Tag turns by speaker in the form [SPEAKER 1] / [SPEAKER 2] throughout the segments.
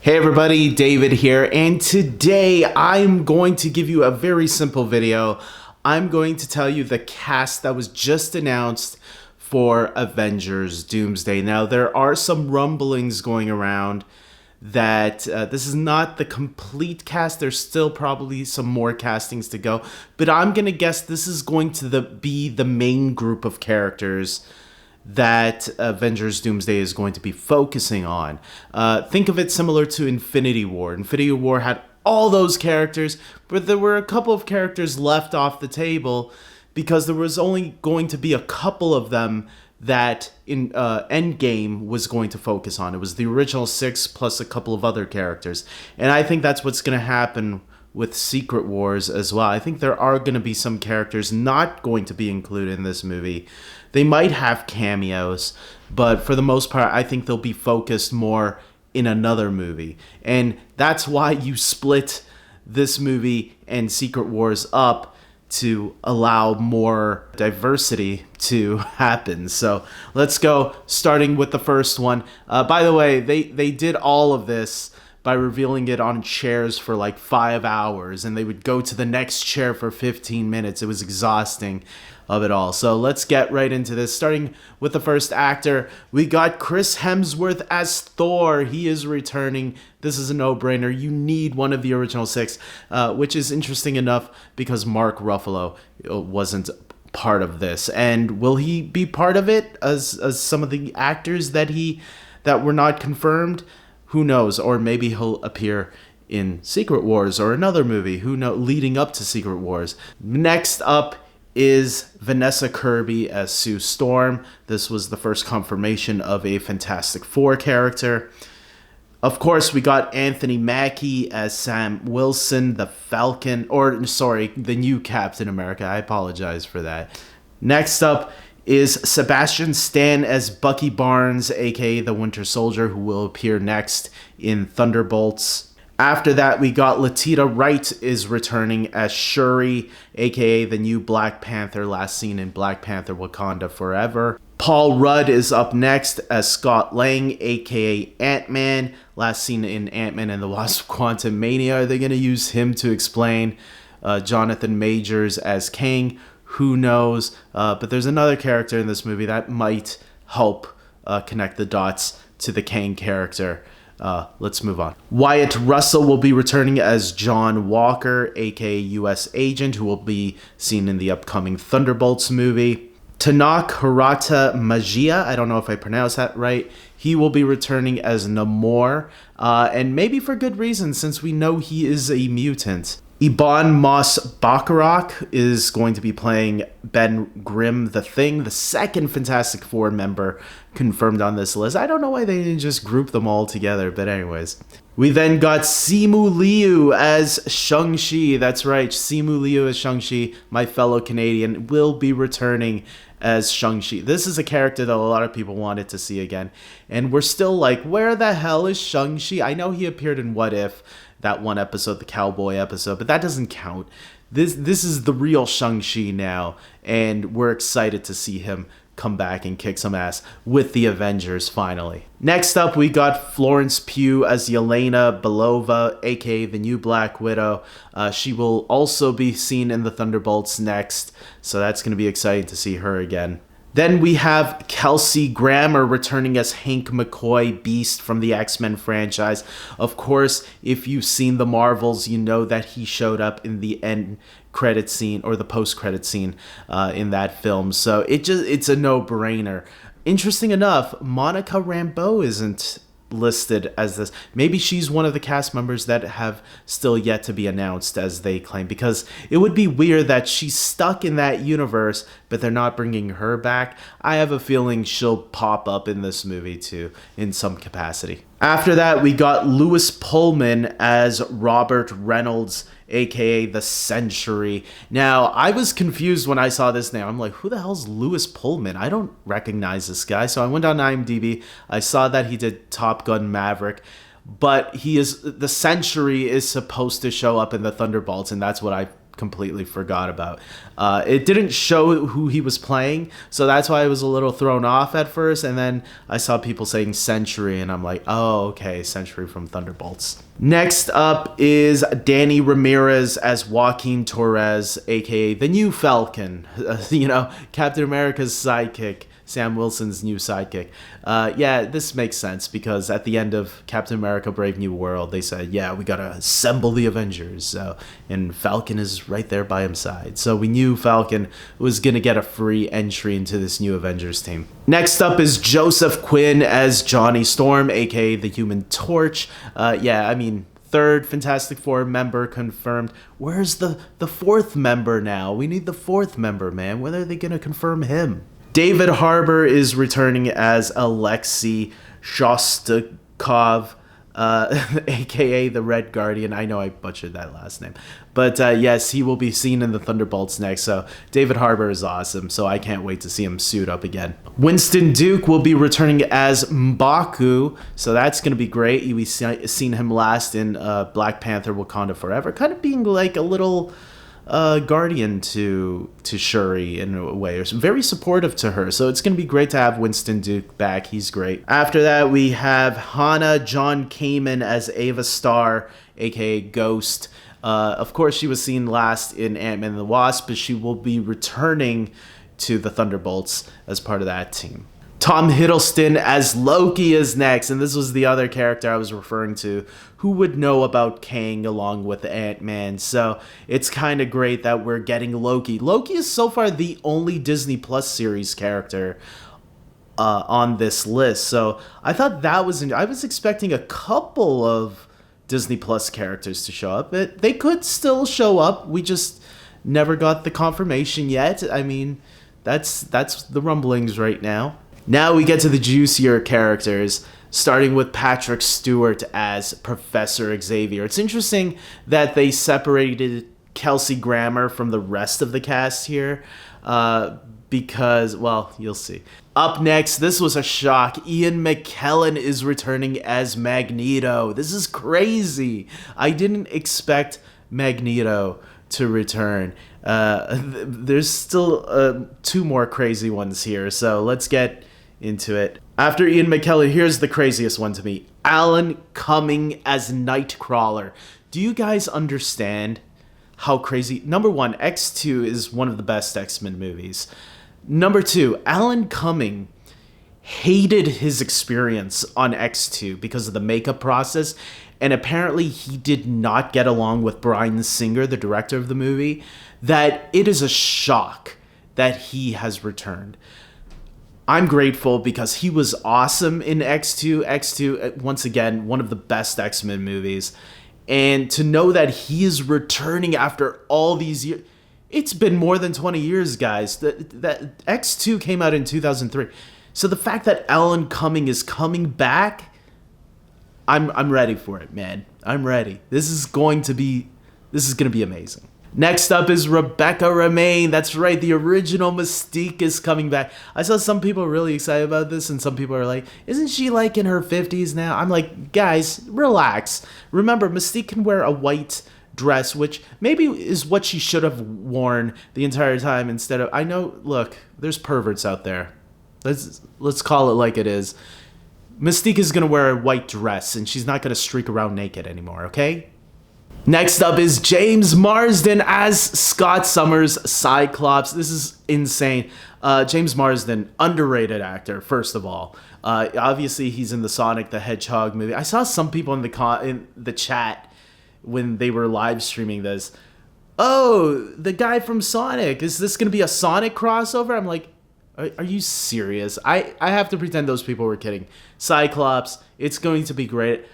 [SPEAKER 1] Hey everybody, David here, and today I'm going to give you a very simple video. I'm going to tell you the cast that was just announced for Avengers Doomsday. Now, there are some rumblings going around that this is not the complete cast. There's still probably some more castings to go, but I'm going to guess this is going to be the main group of characters that Avengers Doomsday is going to be focusing on. Think of it similar to Infinity War. Infinity War had all those characters, but there were a couple of characters left off the table because there was only going to be a couple of them that in Endgame was going to focus on. It was the original 6 plus a couple of other characters. And I think that's what's going to happen with Secret Wars as well. I think there are going to be some characters not going to be included in this movie. They might have cameos, but for the most part, I think they'll be focused more in another movie. And that's why you split this movie and Secret Wars up to allow more diversity to happen. So let's go, starting with the first one. By the way, they did all of this by revealing it on chairs for like 5 hours, and they would go to the next chair for 15 minutes. It was exhausting of it all. So let's get right into this. Starting with the first actor, we got Chris Hemsworth as Thor. He is returning. This is a no-brainer. You need one of the original 6, which is interesting enough because Mark Ruffalo wasn't part of this. And will he be part of it as some of the actors that were not confirmed? Who knows? Or maybe he'll appear in Secret Wars or another movie. Who knows? Leading up to Secret Wars. Next up is Vanessa Kirby as Sue Storm. This was the first confirmation of a Fantastic Four character. Of course, we got Anthony Mackie as Sam Wilson, the Falcon, the new Captain America. I apologize for that. Next up is Sebastian Stan as Bucky Barnes, aka the Winter Soldier, who will appear next in Thunderbolts. After that, we got Letitia Wright is returning as Shuri, aka the new Black Panther, last seen in Black Panther Wakanda Forever. Paul Rudd is up next as Scott Lang, aka Ant-Man, last seen in Ant-Man and the Wasp Quantumania. Are they going to use him to explain Jonathan Majors as Kang? Who knows? But there's another character in this movie that might help connect the dots to the Kang character. Let's move on. Wyatt Russell will be returning as John Walker, aka U.S. Agent, who will be seen in the upcoming Thunderbolts movie. Tanak Hirata Magia, I don't know if I pronounced that right. He will be returning as Namor, and maybe for good reason, since we know he is a mutant. Ibn Moss Bacharach is going to be playing Ben Grimm, the Thing, the second Fantastic Four member confirmed on this list. I don't know why they didn't just group them all together, but anyways. We then got Simu Liu as Shang-Chi. That's right, Simu Liu as Shang-Chi, my fellow Canadian, will be returning as Shang-Chi. This is a character that a lot of people wanted to see again, and we're still like, where the hell is Shang-Chi? I know he appeared in What If, that one episode, the cowboy episode, but that doesn't count. This is the real Shang-Chi now, and we're excited to see him come back and kick some ass with the Avengers finally. Next up, we got Florence Pugh as Yelena Belova, aka the new Black Widow. She will also be seen in the Thunderbolts next, so that's going to be exciting to see her again. Then we have Kelsey Grammer returning as Hank McCoy, Beast from the X-Men franchise. Of course, if you've seen the Marvels, you know that he showed up in the end credit scene or the post-credit scene in that film. So it's a no-brainer. Interesting enough, Monica Rambeau isn't listed as this. Maybe she's one of the cast members that have still yet to be announced, as they claim, because it would be weird that she's stuck in that universe but they're not bringing her back. I have a feeling she'll pop up in this movie too in some capacity. After that, we got Lewis Pullman as Robert Reynolds, aka the Century. Now, I was confused when I saw this name. I'm like, who the hell's Lewis Pullman? I don't recognize this guy. So I went on IMDb. I saw that he did Top Gun Maverick, but the Century is supposed to show up in the Thunderbolts, and that's what I completely forgot about. It didn't show who he was playing, so that's why I was a little thrown off at first, and then I saw people saying Sentry, and I'm like, oh, okay, Sentry from Thunderbolts. Next up is Danny Ramirez as Joaquin Torres, aka the new Falcon, Captain America's sidekick. Sam Wilson's new sidekick. Yeah, this makes sense because at the end of Captain America Brave New World, they said, yeah, we gotta assemble the Avengers. And Falcon is right there by his side. So we knew Falcon was gonna get a free entry into this new Avengers team. Next up is Joseph Quinn as Johnny Storm, aka the Human Torch. Third Fantastic Four member confirmed. Where's the fourth member now? We need the fourth member, man. When are they gonna confirm him? David Harbour is returning as Alexei Shostakov, aka the Red Guardian. I know I butchered that last name. But yes, he will be seen in the Thunderbolts next. So David Harbour is awesome. So I can't wait to see him suit up again. Winston Duke will be returning as M'Baku. So that's going to be great. We've seen him last in Black Panther Wakanda Forever. Kind of being like a little... guardian to Shuri in a way, or very supportive to her. So it's going to be great to have Winston Duke back. He's great. After that, we have Hannah John Kamen as Ava Starr, aka Ghost. Of course, she was seen last in Ant-Man and the Wasp, but she will be returning to the Thunderbolts as part of that team. Tom Hiddleston as Loki is next, and this was the other character I was referring to. Who would know about Kang along with Ant-Man? So it's kind of great that we're getting Loki. Loki is so far the only Disney Plus series character on this list. So I thought that was... I was expecting a couple of Disney Plus characters to show up. But they could still show up. We just never got the confirmation yet. I mean, that's the rumblings right now. Now we get to the juicier characters, starting with Patrick Stewart as Professor Xavier. It's interesting that they separated Kelsey Grammer from the rest of the cast here because, well, you'll see. Up next, this was a shock. Ian McKellen is returning as Magneto. This is crazy. I didn't expect Magneto to return. There's still 2 more crazy ones here, so let's get into it. After Ian McKellen, here's the craziest one to me. Alan Cumming as Nightcrawler. Do you guys understand how crazy? Number 1, X2 is one of the best X-Men movies. Number 2, Alan Cumming hated his experience on X2 because of the makeup process, and apparently he did not get along with Bryan Singer, the director of the movie, that it is a shock that he has returned. I'm grateful because he was awesome in X2. X2, once again, one of the best X-Men movies. And to know that he is returning after all these years... It's been more than 20 years, guys. That X2 came out in 2003. So the fact that Alan Cumming is coming back, I'm ready for it, man. I'm ready. This is going to be amazing. Next up is Rebecca Romijn. That's right, the original Mystique is coming back. I saw some people really excited about this, and some people are like, isn't she like in her 50s now? I'm like, guys, relax. Remember, Mystique can wear a white dress, which maybe is what she should have worn the entire time instead of... I know, look, there's perverts out there. Let's call it like it is. Mystique is going to wear a white dress, and she's not going to streak around naked anymore, okay? Next up is James Marsden as Scott Summers' Cyclops. This is insane. James Marsden, underrated actor, first of all. Obviously, he's in the Sonic the Hedgehog movie. I saw some people in the chat when they were live streaming this. Oh, the guy from Sonic. Is this going to be a Sonic crossover? I'm like, are you serious? I have to pretend those people were kidding. Cyclops, it's going to be great.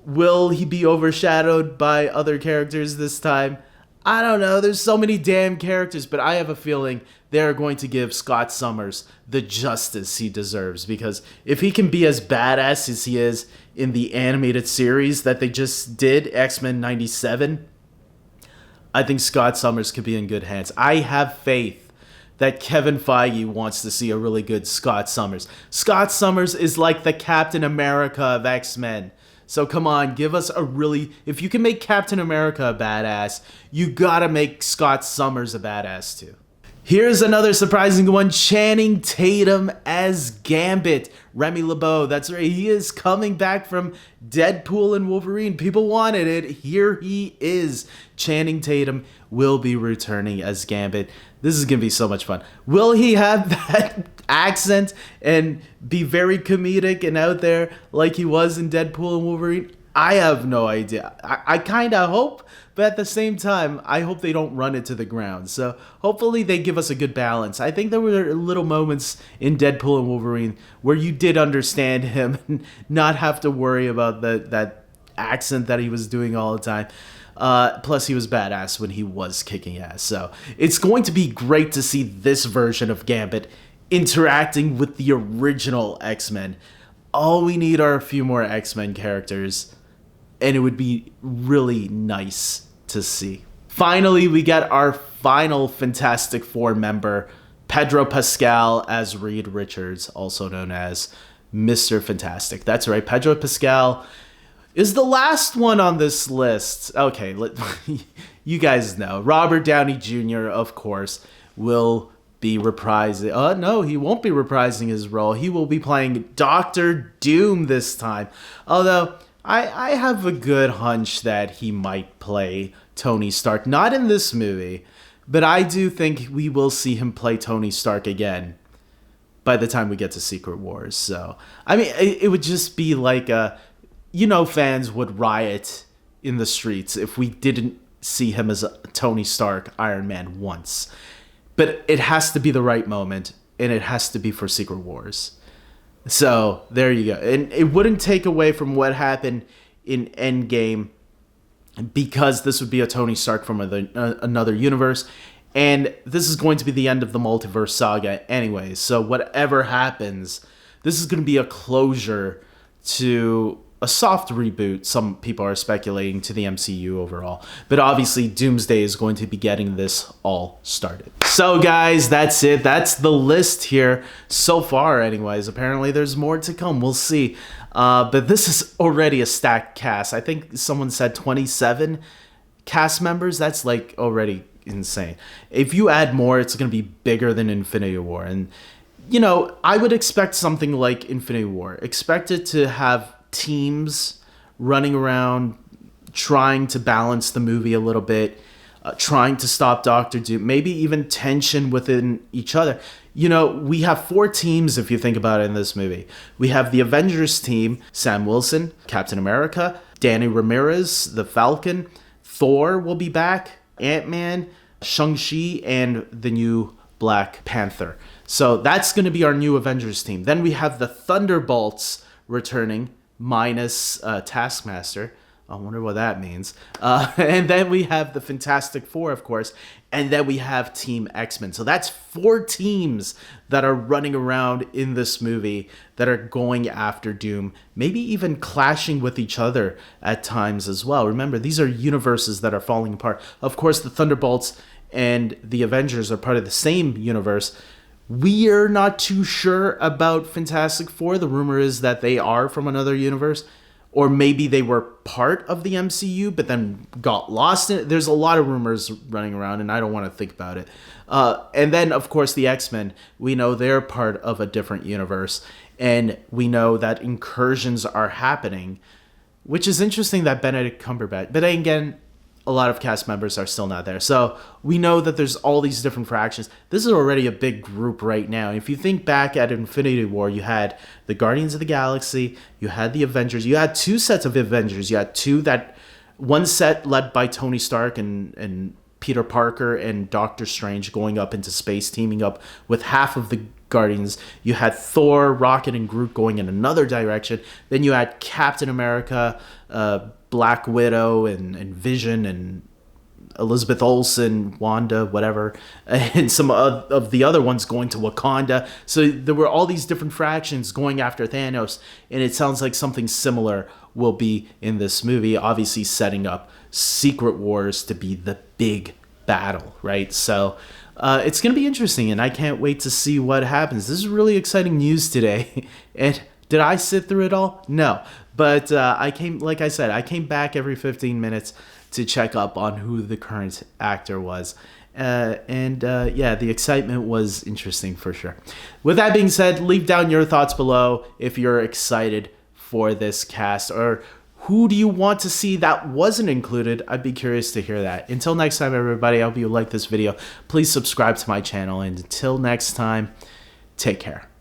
[SPEAKER 1] Will he be overshadowed by other characters this time? I don't know. There's so many damn characters, but I have a feeling they're going to give Scott Summers the justice he deserves, because if he can be as badass as he is in the animated series that they just did, X-Men 97, I think Scott Summers could be in good hands. I have faith that Kevin Feige wants to see a really good Scott Summers. Scott Summers is like the Captain America of X-Men. So come on, give us a really... If you can make Captain America a badass, you gotta make Scott Summers a badass too. Here's another surprising one. Channing Tatum as Gambit. Remy LeBeau, that's right. He is coming back from Deadpool and Wolverine. People wanted it. Here he is. Channing Tatum will be returning as Gambit. This is going to be so much fun. Will he have that accent and be very comedic and out there like he was in Deadpool and Wolverine? I have no idea. I kind of hope, but at the same time, I hope they don't run it to the ground. So hopefully they give us a good balance. I think there were little moments in Deadpool and Wolverine where you did understand him and not have to worry about that accent that he was doing all the time. Plus, he was badass when he was kicking ass. So it's going to be great to see this version of Gambit interacting with the original X-Men. All we need are a few more X-Men characters, and it would be really nice to see. Finally, we get our final Fantastic Four member, Pedro Pascal as Reed Richards, also known as Mr. Fantastic. That's right, Pedro Pascal is the last one on this list. Okay, you guys know. Robert Downey Jr., of course, will be reprising... no, he won't be reprising his role. He will be playing Doctor Doom this time. Although, I have a good hunch that he might play Tony Stark. Not in this movie, but I do think we will see him play Tony Stark again by the time we get to Secret Wars. So, I mean, it would just be like fans would riot in the streets if we didn't see him as a Tony Stark Iron Man once. But it has to be the right moment, and it has to be for Secret Wars. So, there you go. And it wouldn't take away from what happened in Endgame, because this would be a Tony Stark from another universe. And this is going to be the end of the multiverse saga anyway. So, whatever happens, this is going to be a closure to a soft reboot, some people are speculating, to the MCU overall. But obviously, Doomsday is going to be getting this all started. So guys, that's it. That's the list here so far anyways. Apparently, there's more to come. We'll see. But this is already a stacked cast. I think someone said 27 cast members. That's like already insane. If you add more, it's going to be bigger than Infinity War. And, I would expect something like Infinity War. Expect it to have teams running around trying to balance the movie a little bit, trying to stop Doctor Doom, maybe even tension within each other. We have 4 teams if you think about it in this movie. We have the Avengers team, Sam Wilson, Captain America, Danny Ramirez, the Falcon, Thor will be back, Ant-Man, Shang-Chi, and the new Black Panther. So that's going to be our new Avengers team. Then we have the Thunderbolts returning, minus Taskmaster. I wonder what that means. And then we have the Fantastic Four, of course. And then we have Team X-Men. So that's 4 teams that are running around in this movie that are going after Doom. Maybe even clashing with each other at times as well. Remember, these are universes that are falling apart. Of course, the Thunderbolts and the Avengers are part of the same universe. We are not too sure about Fantastic Four. The rumor is that they are from another universe. Or maybe they were part of the MCU, but then got lost in it. There's a lot of rumors running around, and I don't want to think about it. And then, of course, the X-Men. We know they're part of a different universe. And we know that incursions are happening, which is interesting that Benedict Cumberbatch. But again, a lot of cast members are still not there. So we know that there's all these different fractions. This is already a big group right now. If you think back at Infinity War, you had the Guardians of the Galaxy, you had the Avengers, you had 2 sets of Avengers. You had one set led by Tony Stark and Peter Parker and Doctor Strange going up into space, teaming up with half of the Guardians. You had Thor, Rocket, and Groot going in another direction. Then you had Captain America, Black Widow, and Vision, and Elizabeth Olsen, Wanda, whatever, and some of the other ones going to Wakanda. So there were all these different fractions going after Thanos, and it sounds like something similar will be in this movie, obviously setting up Secret Wars to be the big battle, right? So it's going to be interesting, and I can't wait to see what happens. This is really exciting news today. And did I sit through it all? No. But like I said, I came back every 15 minutes to check up on who the current actor was. Yeah, the excitement was interesting for sure. With that being said, leave down your thoughts below if you're excited for this cast, or who do you want to see that wasn't included? I'd be curious to hear that. Until next time, everybody, I hope you like this video. Please subscribe to my channel, and until next time, take care.